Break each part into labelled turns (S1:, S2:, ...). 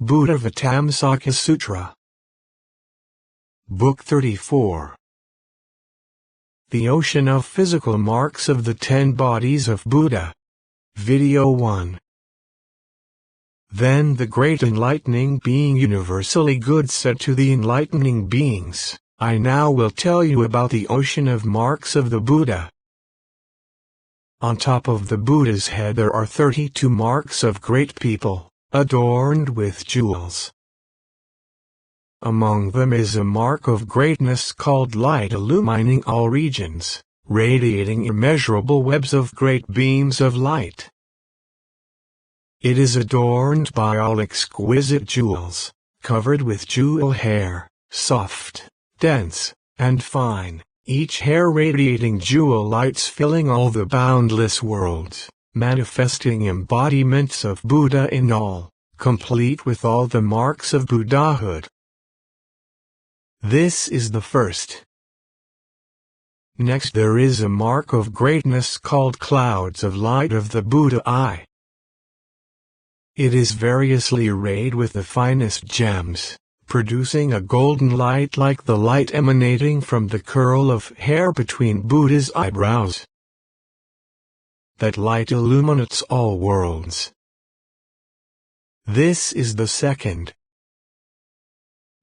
S1: Buddhāvataṃsaka Sutra. Book 34. The Ocean of Physical Marks of the 10 Bodies of Buddha. Video 1. Then the great enlightening being universally good said to the enlightening beings, I now will tell you about the ocean of marks of the Buddha. On top of the Buddha's head there are 32 marks of great people, adorned with jewels. Among them is a mark of greatness called light, illumining all regions, radiating immeasurable webs of great beams of light. It is adorned by all exquisite jewels, covered with jewel hair, soft, dense, and fine, each hair radiating jewel lights filling all the boundless worlds, manifesting embodiments of Buddha in all, complete with all the marks of Buddhahood. This is the first. Next there is a mark of greatness called clouds of light of the Buddha eye. It is variously arrayed with the finest gems, producing a golden light like the light emanating from the curl of hair between Buddha's eyebrows. That light illuminates all worlds. This is the second.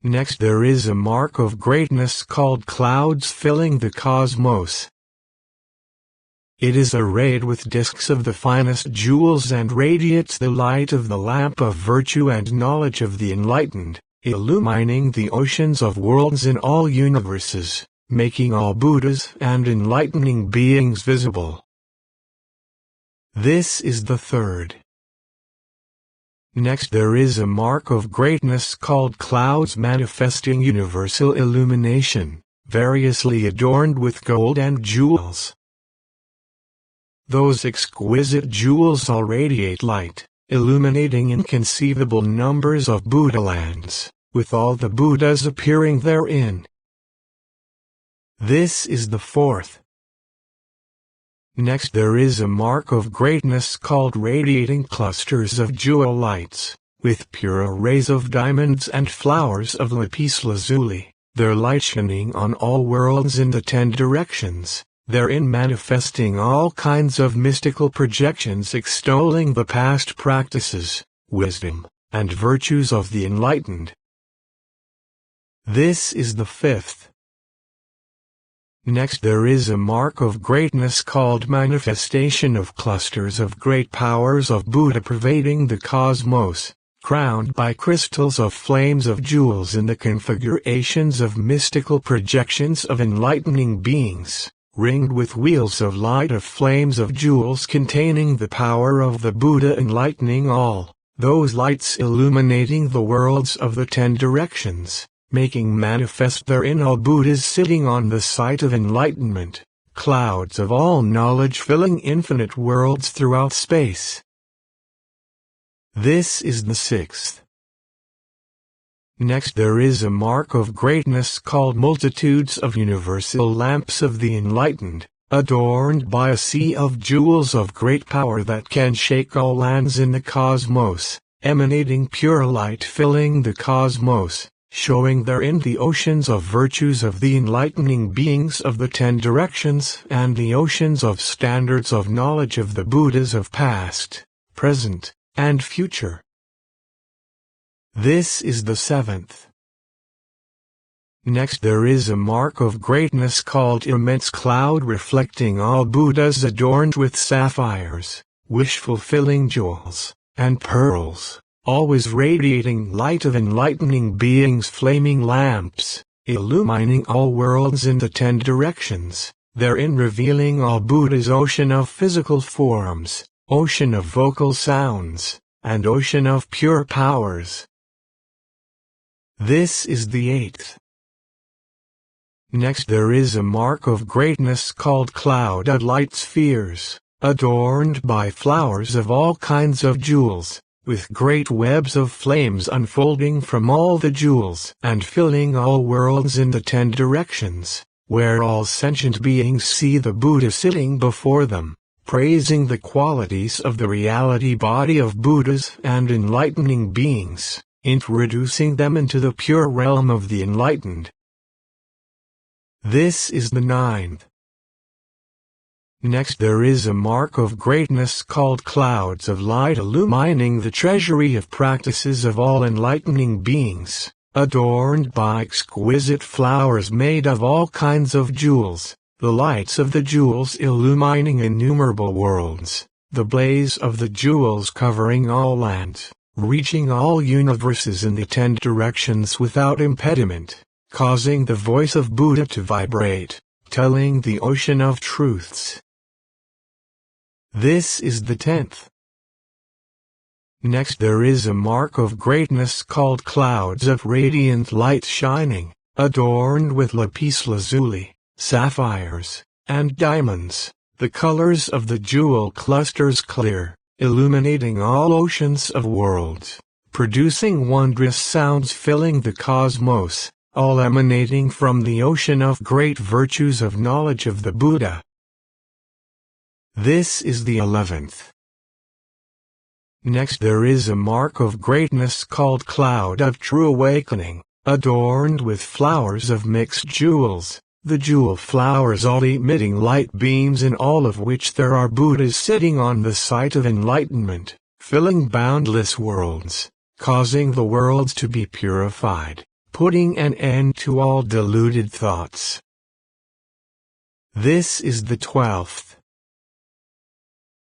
S1: Next there is a mark of greatness called clouds filling the cosmos. It is arrayed with discs of the finest jewels and radiates the light of the lamp of virtue and knowledge of the enlightened, illumining the oceans of worlds in all universes, making all Buddhas and enlightening beings visible. This is the third. Next there is a mark of greatness called clouds manifesting universal illumination, variously adorned with gold and jewels. Those exquisite jewels all radiate light, illuminating inconceivable numbers of Buddhalands, with all the Buddhas appearing therein. This is the fourth. Next there is a mark of greatness called radiating clusters of jewel lights, with pure rays of diamonds and flowers of lapis lazuli, their light shining on all worlds in the 10 directions, therein manifesting all kinds of mystical projections extolling the past practices, wisdom, and virtues of the enlightened. This is the fifth. Next there is a mark of greatness called manifestation of clusters of great powers of Buddha pervading the cosmos, crowned by crystals of flames of jewels in the configurations of mystical projections of enlightening beings, ringed with wheels of light of flames of jewels containing the power of the Buddha enlightening all, those lights illuminating the worlds of the 10 directions, making manifest therein all Buddhas sitting on the site of enlightenment, clouds of all knowledge filling infinite worlds throughout space. This is the sixth. Next there is a mark of greatness called multitudes of universal lamps of the enlightened, adorned by a sea of jewels of great power that can shake all lands in the cosmos, emanating pure light filling the cosmos, showing therein the oceans of virtues of the enlightening beings of the 10 directions and the oceans of standards of knowledge of the Buddhas of past, present, and future. This is the seventh. Next there is a mark of greatness called immense cloud reflecting all Buddhas adorned with sapphires, wish-fulfilling jewels, and pearls, always radiating light of enlightening beings flaming lamps, illumining all worlds in the 10 directions, therein revealing all Buddha's ocean of physical forms, ocean of vocal sounds, and ocean of pure powers. This is the eighth. Next there is a mark of greatness called clouded light spheres, adorned by flowers of all kinds of jewels, with great webs of flames unfolding from all the jewels and filling all worlds in the 10 directions, where all sentient beings see the Buddha sitting before them, praising the qualities of the reality body of Buddhas and enlightening beings, introducing them into the pure realm of the enlightened. This is the 9th. Next there is a mark of greatness called clouds of light illumining the treasury of practices of all enlightening beings, adorned by exquisite flowers made of all kinds of jewels, the lights of the jewels illumining innumerable worlds, the blaze of the jewels covering all lands, reaching all universes in the 10 directions without impediment, causing the voice of Buddha to vibrate, telling the ocean of truths. This is the 10th. Next there is a mark of greatness called clouds of radiant light shining, adorned with lapis lazuli, sapphires, and diamonds, the colors of the jewel clusters clear, illuminating all oceans of worlds, producing wondrous sounds filling the cosmos, all emanating from the ocean of great virtues of knowledge of the Buddha. This is the 11th. Next there is a mark of greatness called cloud of true awakening, adorned with flowers of mixed jewels, the jewel flowers all emitting light beams in all of which there are Buddhas sitting on the site of enlightenment, filling boundless worlds, causing the worlds to be purified, putting an end to all deluded thoughts. This is the 12th.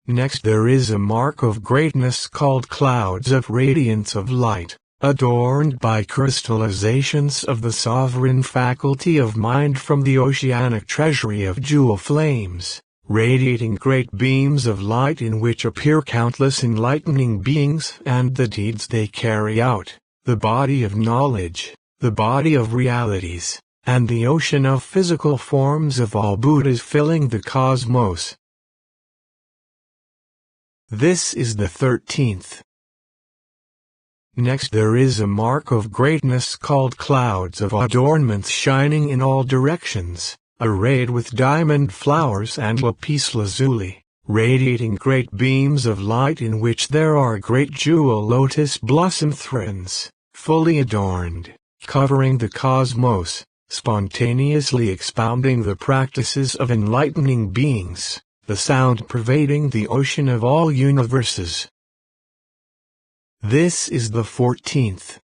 S1: Next there is a mark of greatness called clouds of radiance of light, adorned by crystallizations of the sovereign faculty of mind from the oceanic treasury of jewel flames, radiating great beams of light in which appear countless enlightening beings and the deeds they carry out, the body of knowledge, the body of realities, and the ocean of physical forms of all Buddhas filling the cosmos. This is the 13th. Next there is a mark of greatness called clouds of adornments shining in all directions, arrayed with diamond flowers and lapis lazuli, radiating great beams of light in which there are great jewel lotus blossom thrones, fully adorned, covering the cosmos, spontaneously expounding the practices of enlightening beings, the sound pervading the ocean of all universes. This is the 14th.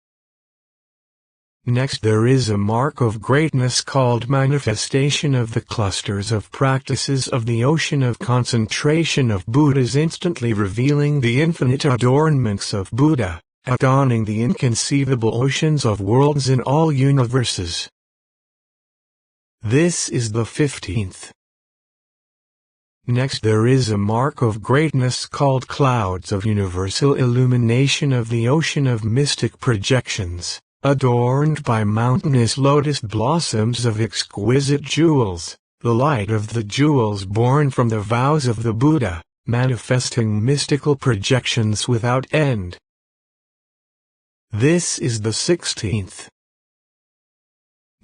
S1: Next there is a mark of greatness called manifestation of the clusters of practices of the ocean of concentration of Buddhas instantly revealing the infinite adornments of Buddha, adorning the inconceivable oceans of worlds in all universes. This is the 15th. Next there is a mark of greatness called clouds of universal illumination of the ocean of mystic projections, adorned by mountainous lotus blossoms of exquisite jewels, the light of the jewels born from the vows of the Buddha, manifesting mystical projections without end. This is the 16th.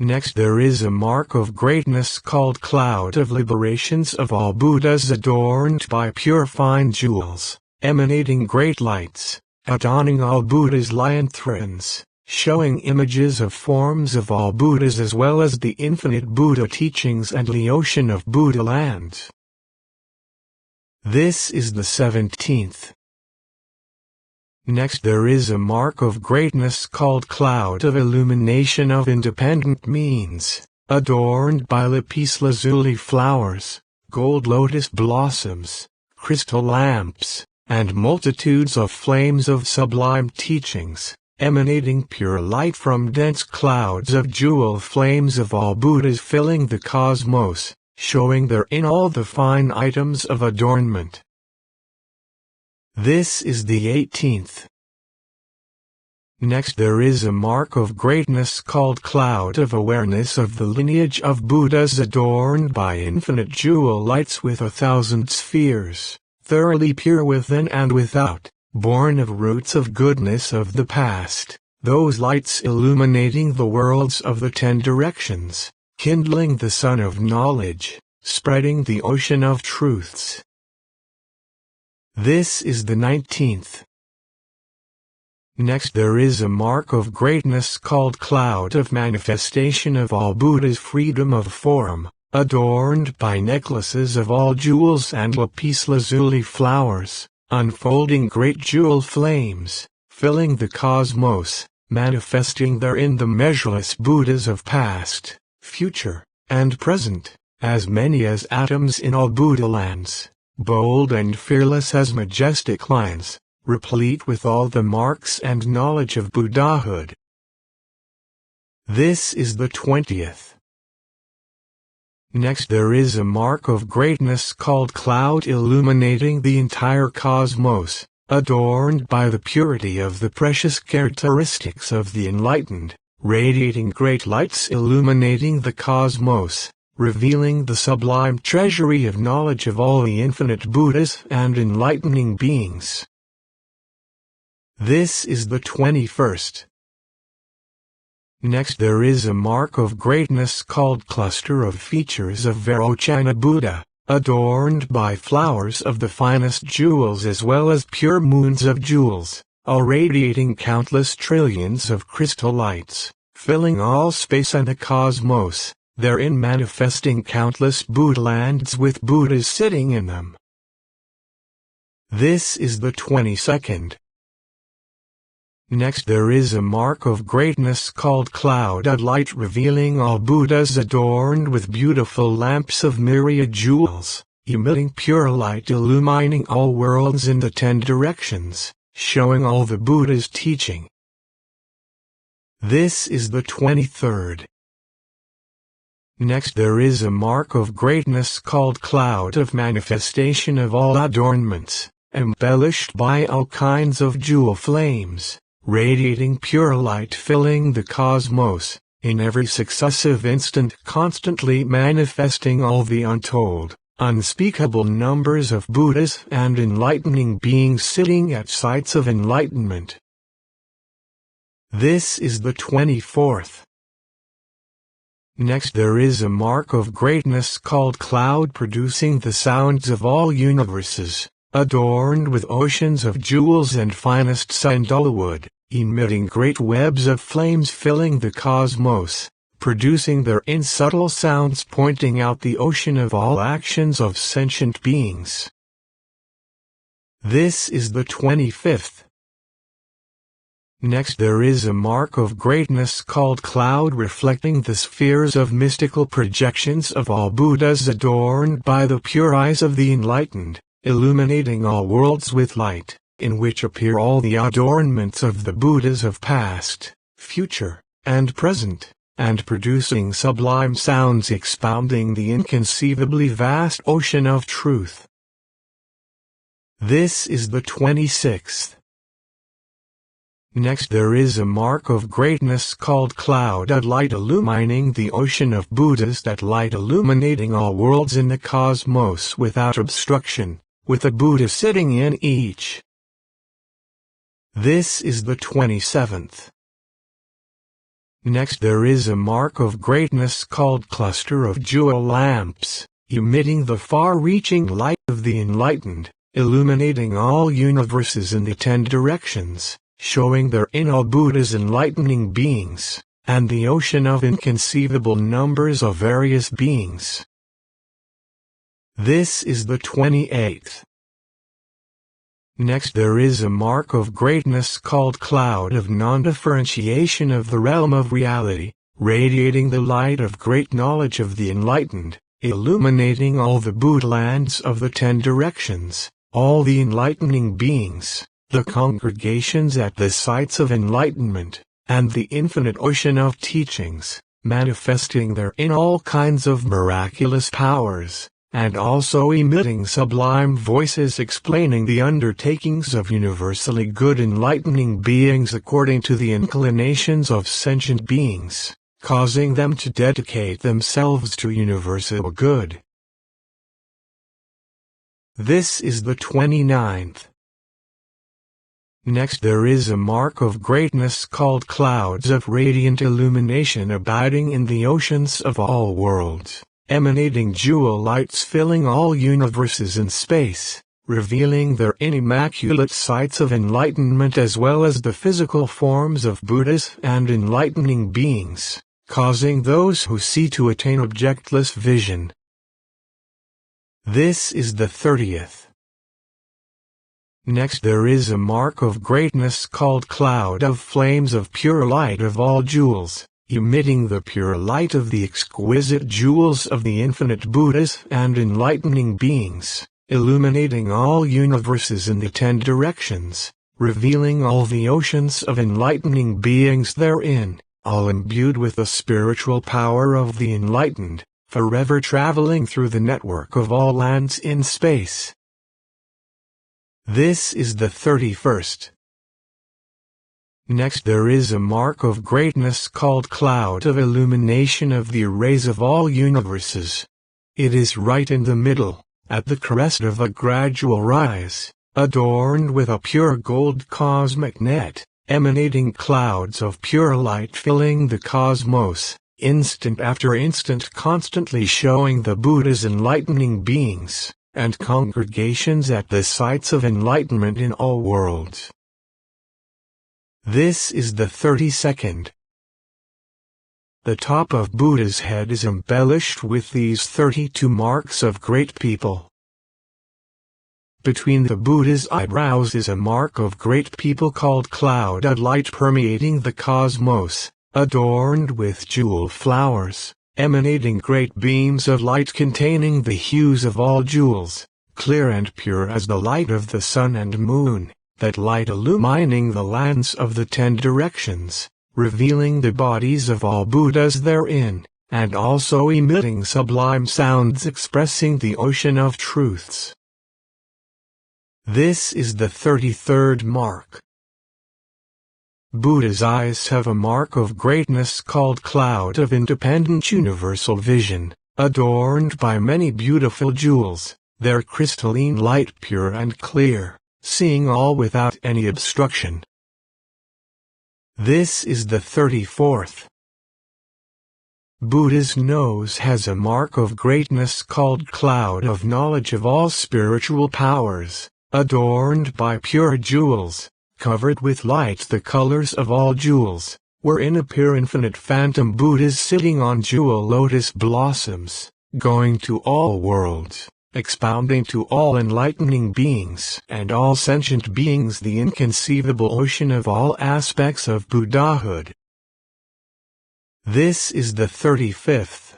S1: Next there is a mark of greatness called cloud of liberations of all Buddhas adorned by pure fine jewels, emanating great lights, adorning all Buddhas' lion thrones, showing images of forms of all Buddhas as well as the infinite Buddha teachings and the ocean of Buddha lands. This is the 17th. Next there is a mark of greatness called cloud of illumination of independent means, adorned by lapis lazuli flowers, gold lotus blossoms, crystal lamps, and multitudes of flames of sublime teachings, emanating pure light from dense clouds of jewel flames of all Buddhas filling the cosmos, showing therein all the fine items of adornment. This is the 18th. Next there is a mark of greatness called cloud of awareness of the lineage of Buddhas adorned by infinite jewel lights with 1,000 spheres, thoroughly pure within and without, born of roots of goodness of the past, those lights illuminating the worlds of the 10 directions, kindling the sun of knowledge, spreading the ocean of truths. This is the 19th. Next there is a mark of greatness called cloud of manifestation of all Buddha's freedom of form, adorned by necklaces of all jewels and lapis lazuli flowers, unfolding great jewel flames, filling the cosmos, manifesting therein the measureless Buddhas of past, future, and present, as many as atoms in all Buddha lands, bold and fearless as majestic lions, replete with all the marks and knowledge of Buddhahood. This is the 20th. Next there is a mark of greatness called cloud illuminating the entire cosmos, adorned by the purity of the precious characteristics of the enlightened, radiating great lights illuminating the cosmos, revealing the sublime treasury of knowledge of all the infinite Buddhas and enlightening beings. This is the 21st. Next there is a mark of greatness called cluster of features of Vairocana Buddha, adorned by flowers of the finest jewels as well as pure moons of jewels, irradiating countless trillions of crystal lights, filling all space and the cosmos, therein manifesting countless Buddha lands with Buddhas sitting in them. This is the 22nd. Next there is a mark of greatness called cloud of light revealing all Buddhas adorned with beautiful lamps of myriad jewels, emitting pure light illumining all worlds in the 10 directions, showing all the Buddha's teaching. This is the 23rd. Next there is a mark of greatness called cloud of manifestation of all adornments, embellished by all kinds of jewel flames, radiating pure light filling the cosmos, in every successive instant constantly manifesting all the untold, unspeakable numbers of Buddhas and enlightening beings sitting at sites of enlightenment. This is the 24th. Next there is a mark of greatness called cloud producing the sounds of all universes, adorned with oceans of jewels and finest sandalwood, emitting great webs of flames filling the cosmos, producing therein subtle sounds pointing out the ocean of all actions of sentient beings. This is the 25th. Next there is a mark of greatness called cloud reflecting the spheres of mystical projections of all Buddhas adorned by the pure eyes of the enlightened, illuminating all worlds with light, in which appear all the adornments of the Buddhas of past, future, and present, and producing sublime sounds expounding the inconceivably vast ocean of truth. This is the 26th. Next there is a mark of greatness called cloud of light illumining the ocean of Buddhas, that light illuminating all worlds in the cosmos without obstruction, with a Buddha sitting in each. This is the 27th. Next there is a mark of greatness called cluster of jewel lamps, emitting the far-reaching light of the enlightened, illuminating all universes in the 10 directions, showing therein all Buddha's enlightening beings, and the ocean of inconceivable numbers of various beings. This is the 28th. Next there is a mark of greatness called cloud of non-differentiation of the realm of reality, radiating the light of great knowledge of the enlightened, illuminating all the Buddha lands of the 10 directions, all the enlightening beings, the congregations at the sites of enlightenment, and the infinite ocean of teachings, manifesting therein all kinds of miraculous powers, and also emitting sublime voices explaining the undertakings of universally good enlightening beings according to the inclinations of sentient beings, causing them to dedicate themselves to universal good. This is the 29th. Next there is a mark of greatness called clouds of radiant illumination abiding in the oceans of all worlds, emanating jewel lights filling all universes in space, revealing their immaculate sights of enlightenment as well as the physical forms of Buddhas and enlightening beings, causing those who see to attain objectless vision. This is the 30th. Next there is a mark of greatness called cloud of flames of pure light of all jewels, emitting the pure light of the exquisite jewels of the infinite Buddhas and enlightening beings, illuminating all universes in the 10 directions, revealing all the oceans of enlightening beings therein, all imbued with the spiritual power of the enlightened, forever traveling through the network of all lands in space. This is the 31st. Next there is a mark of greatness called cloud of illumination of the rays of all universes. It is right in the middle, at the crest of a gradual rise, adorned with a pure gold cosmic net, emanating clouds of pure light filling the cosmos, instant after instant constantly showing the Buddha's enlightening beings, and congregations at the sites of enlightenment in all worlds. This is the 32nd. The top of Buddha's head is embellished with these 32 marks of great people. Between the Buddha's eyebrows is a mark of great people called cloud of light permeating the cosmos, adorned with jewel flowers, emanating great beams of light containing the hues of all jewels, clear and pure as the light of the sun and moon, that light illumining the lands of the 10 directions, revealing the bodies of all Buddhas therein, and also emitting sublime sounds expressing the ocean of truths. This is the 33rd mark. Buddha's eyes have a mark of greatness called cloud of independent universal vision, adorned by many beautiful jewels, their crystalline light pure and clear, seeing all without any obstruction. This is the 34th. Buddha's nose has a mark of greatness called cloud of knowledge of all spiritual powers, adorned by pure jewels, covered with light the colors of all jewels, wherein appear infinite phantom Buddhas sitting on jewel lotus blossoms, going to all worlds, expounding to all enlightening beings and all sentient beings the inconceivable ocean of all aspects of Buddhahood. This is the 35th.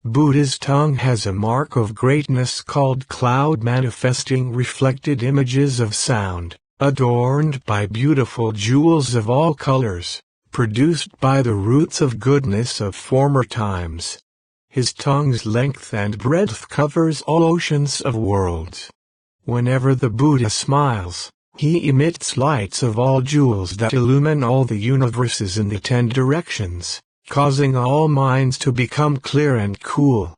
S1: Buddha's tongue has a mark of greatness called cloud manifesting reflected images of sound, adorned by beautiful jewels of all colors, produced by the roots of goodness of former times. His tongue's length and breadth covers all oceans of worlds. Whenever the Buddha smiles, he emits lights of all jewels that illumine all the universes in the 10 directions, causing all minds to become clear and cool.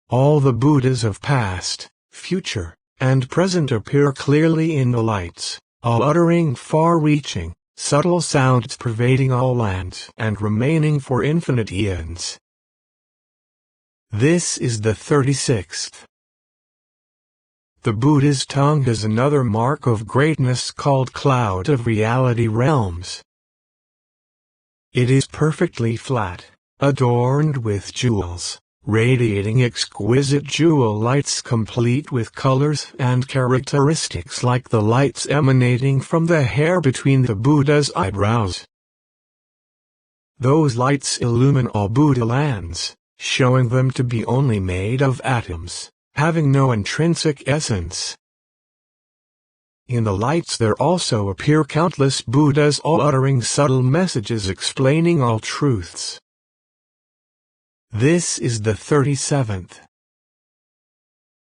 S1: All the Buddhas of past, future, and present appear clearly in the lights, all uttering far-reaching, subtle sounds pervading all lands and remaining for infinite eons. This is the 36th. The Buddha's tongue has another mark of greatness called cloud of reality realms. It is perfectly flat, adorned with jewels, radiating exquisite jewel lights complete with colors and characteristics like the lights emanating from the hair between the Buddha's eyebrows. Those lights illumine all Buddha lands, showing them to be only made of atoms, having no intrinsic essence. In the lights there also appear countless Buddhas all uttering subtle messages explaining all truths. This is the 37th.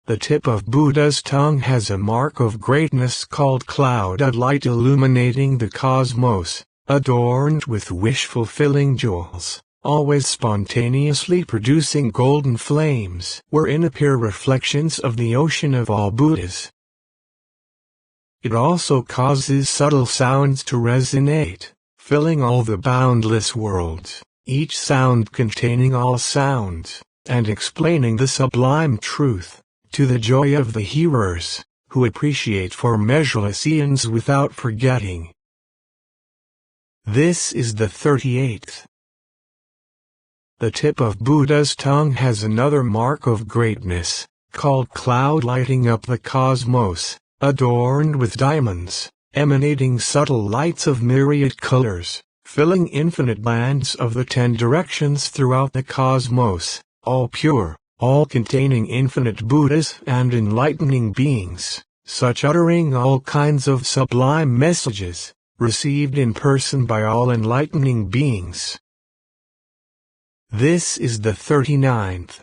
S1: The tip of Buddha's tongue has a mark of greatness called cloud of light illuminating the cosmos, adorned with wish-fulfilling jewels, always spontaneously producing golden flames wherein appear reflections of the ocean of all Buddhas. It also causes subtle sounds to resonate, filling all the boundless worlds, each sound containing all sounds, and explaining the sublime truth, to the joy of the hearers, who appreciate for measureless eons without forgetting. This is the 38th. The tip of Buddha's tongue has another mark of greatness, called cloud, lighting up the cosmos, adorned with diamonds, emanating subtle lights of myriad colors, filling infinite lands of the 10 directions throughout the cosmos, all pure, all containing infinite Buddhas and enlightening beings, such uttering all kinds of sublime messages, received in person by all enlightening beings. This is the 39th.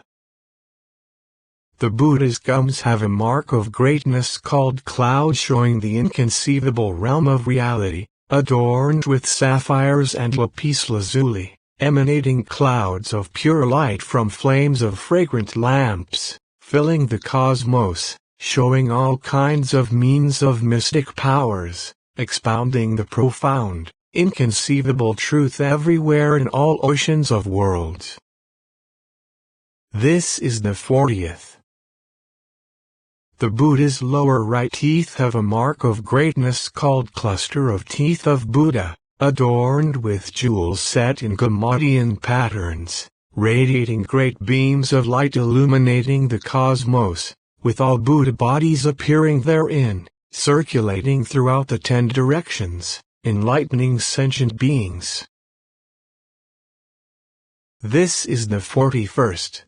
S1: The Buddha's gums have a mark of greatness called cloud, showing the inconceivable realm of reality, adorned with sapphires and lapis lazuli, emanating clouds of pure light from flames of fragrant lamps, filling the cosmos, showing all kinds of means of mystic powers, expounding the profound, inconceivable truth everywhere in all oceans of worlds. This is the 40th. The Buddha's lower right teeth have a mark of greatness called cluster of teeth of Buddha, adorned with jewels set in Gamadian patterns, radiating great beams of light illuminating the cosmos, with all Buddha bodies appearing therein, circulating throughout the 10 directions, enlightening sentient beings. This is the 41st.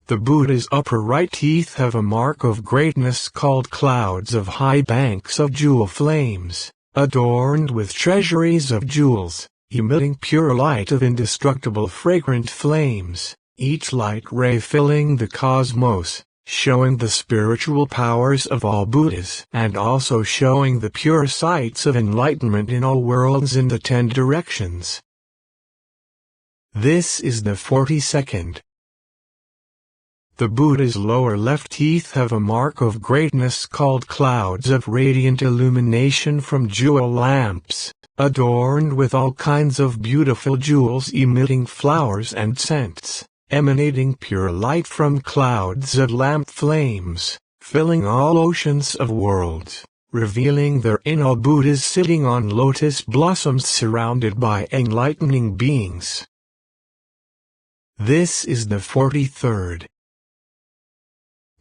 S1: The Buddha's upper right teeth have a mark of greatness called clouds of high banks of jewel flames, adorned with treasuries of jewels, emitting pure light of indestructible fragrant flames, each light ray filling the cosmos, showing the spiritual powers of all Buddhas and also showing the pure sights of enlightenment in all worlds in the 10 directions. This is the 42nd. The Buddha's lower left teeth have a mark of greatness called clouds of radiant illumination from jewel lamps, adorned with all kinds of beautiful jewels emitting flowers and scents, emanating pure light from clouds of lamp flames, filling all oceans of worlds, revealing therein all Buddhas sitting on lotus blossoms surrounded by enlightening beings. This is the 43rd.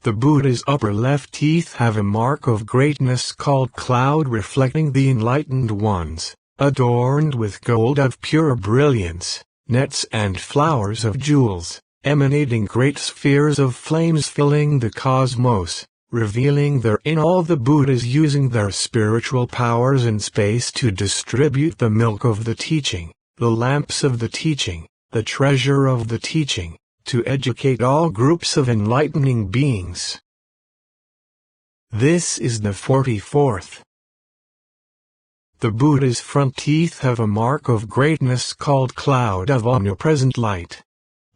S1: The Buddha's upper left teeth have a mark of greatness called cloud reflecting the enlightened ones, adorned with gold of pure brilliance, nets and flowers of jewels, emanating great spheres of flames filling the cosmos, revealing therein all the Buddhas using their spiritual powers in space to distribute the milk of the teaching, the lamps of the teaching, the treasure of the teaching, to educate all groups of enlightening beings. This is the 44th. The Buddha's front teeth have a mark of greatness called cloud of omnipresent light.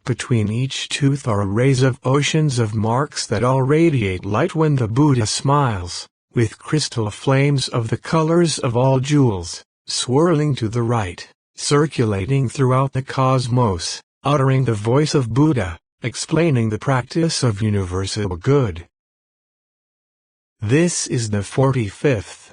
S1: Between each tooth are rays of oceans of marks that all radiate light when the Buddha smiles, with crystal flames of the colors of all jewels, swirling to the right, circulating throughout the cosmos, uttering the voice of Buddha, explaining the practice of universal good. This is the 45th.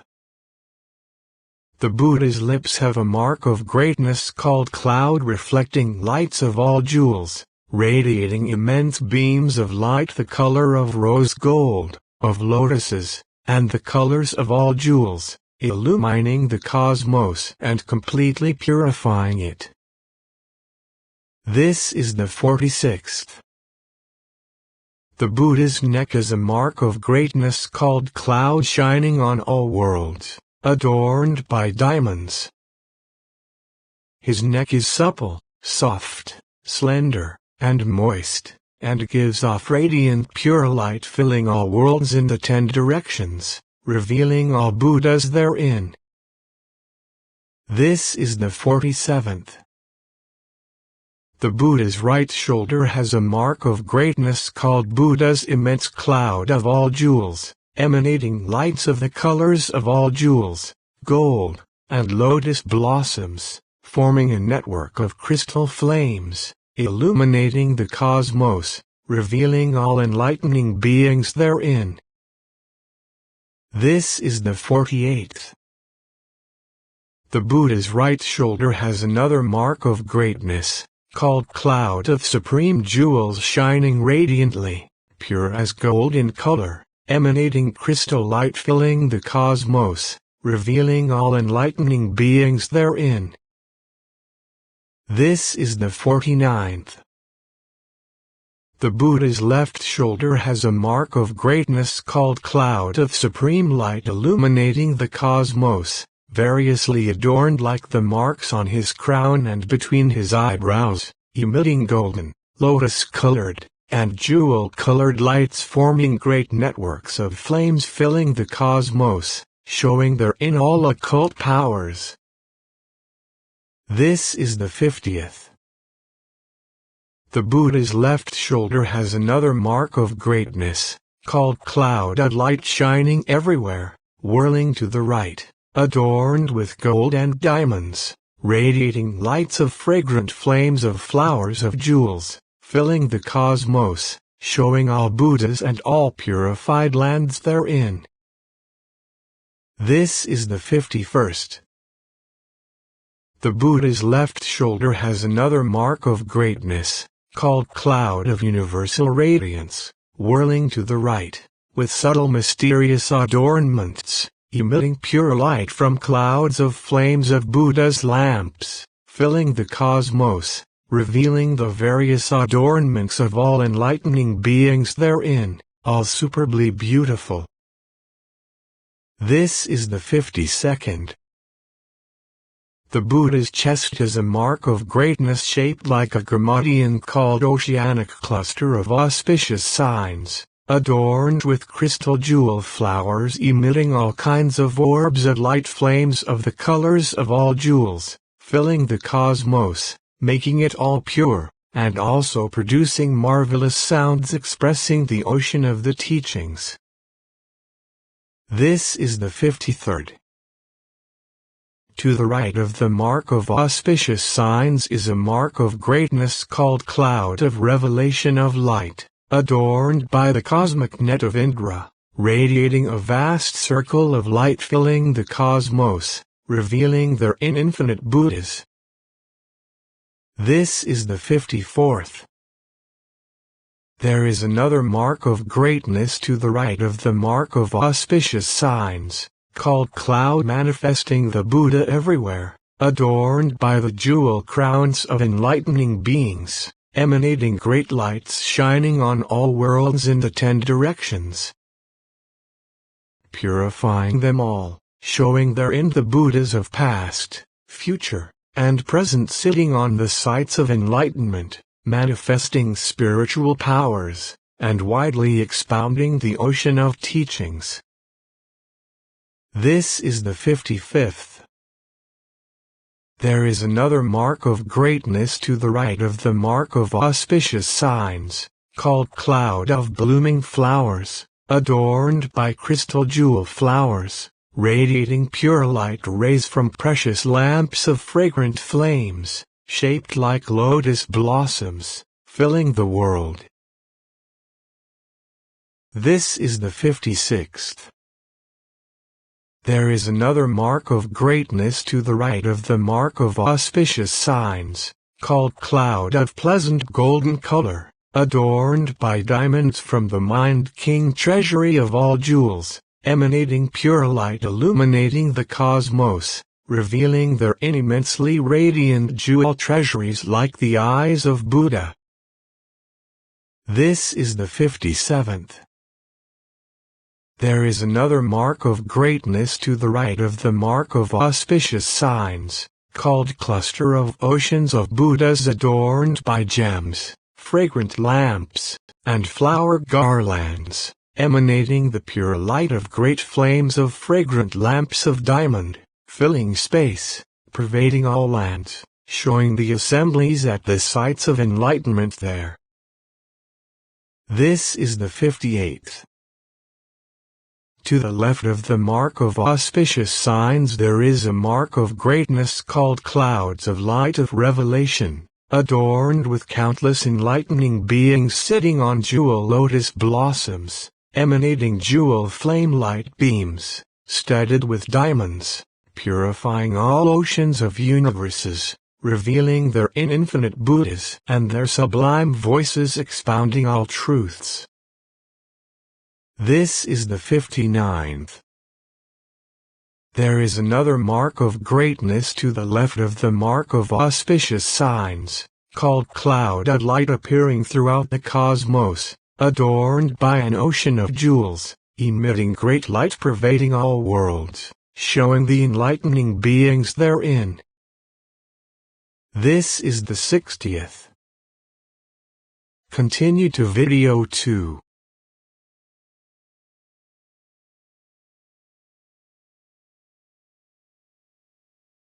S1: The Buddha's lips have a mark of greatness called cloud reflecting lights of all jewels, radiating immense beams of light the color of rose gold, of lotuses, and the colors of all jewels, illumining the cosmos and completely purifying it. This is the 46th. The Buddha's neck is a mark of greatness called cloud shining on all worlds, adorned by diamonds. His neck is supple, soft, slender, and moist, and gives off radiant pure light filling all worlds in the 10 directions, revealing all Buddhas therein. This is the 47th. The Buddha's right shoulder has a mark of greatness called Buddha's immense cloud of all jewels, emanating lights of the colors of all jewels, gold, and lotus blossoms, forming a network of crystal flames, illuminating the cosmos, revealing all enlightening beings therein. This is the 48th. The Buddha's right shoulder has another mark of greatness, called cloud of supreme jewels shining radiantly, pure as gold in color, emanating crystal light filling the cosmos, revealing all enlightening beings therein. This is the 49th. The Buddha's left shoulder has a mark of greatness called cloud of supreme light illuminating the cosmos, variously adorned like the marks on his crown and between his eyebrows, emitting golden, lotus-colored, and jewel-colored lights forming great networks of flames filling the cosmos, showing therein all occult powers. This is the 50th. The Buddha's left shoulder has another mark of greatness, called cloud of light shining everywhere, whirling to the right, adorned with gold and diamonds, radiating lights of fragrant flames of flowers of jewels, filling the cosmos, showing all Buddhas and all purified lands therein. This is the 51st. The Buddha's left shoulder has another mark of greatness, called cloud of universal radiance, whirling to the right, with subtle mysterious adornments, emitting pure light from clouds of flames of Buddha's lamps, filling the cosmos, revealing the various adornments of all enlightening beings therein, all superbly beautiful. This is the 52nd. The Buddha's chest has a mark of greatness shaped like a gramadian called oceanic cluster of auspicious signs, adorned with crystal jewel flowers emitting all kinds of orbs of light flames of the colors of all jewels, filling the cosmos, making it all pure, and also producing marvelous sounds expressing the ocean of the teachings. This is the 53rd. To the right of the mark of auspicious signs is a mark of greatness called cloud of revelation of light, adorned by the cosmic net of Indra, radiating a vast circle of light filling the cosmos, revealing therein infinite Buddhas. This is the 54th. There is another mark of greatness to the right of the mark of auspicious signs, called cloud manifesting the Buddha everywhere, adorned by the jewel crowns of enlightening beings, emanating great lights shining on all worlds in the 10 directions, purifying them all, showing therein the Buddhas of past, future, and present sitting on the sites of enlightenment, manifesting spiritual powers, and widely expounding the ocean of teachings. This is the 55th. There is another mark of greatness to the right of the mark of auspicious signs, called cloud of blooming flowers, adorned by crystal jewel flowers, radiating pure light rays from precious lamps of fragrant flames, shaped like lotus blossoms, filling the world. This is the 56th. There is another mark of greatness to the right of the mark of auspicious signs, called cloud of pleasant golden color, adorned by diamonds from the Mind King treasury of all jewels, emanating pure light illuminating the cosmos, revealing their immensely radiant jewel treasuries like the eyes of Buddha. This is the 57th. There is another mark of greatness to the right of the mark of auspicious signs, called cluster of oceans of Buddhas adorned by gems, fragrant lamps, and flower garlands, emanating the pure light of great flames of fragrant lamps of diamond, filling space, pervading all lands, showing the assemblies at the sites of enlightenment there. This is the 58th. To the left of the mark of auspicious signs there is a mark of greatness called clouds of light of revelation, adorned with countless enlightening beings sitting on jewel lotus blossoms, emanating jewel flame light beams, studded with diamonds, purifying all oceans of universes, revealing their infinite Buddhas and their sublime voices expounding all truths. This is the 59th. There is another mark of greatness to the left of the mark of auspicious signs, called clouded light appearing throughout the cosmos, adorned by an ocean of jewels, emitting great light pervading all worlds, showing the enlightening beings therein. This is the 60th. Continue to video 2.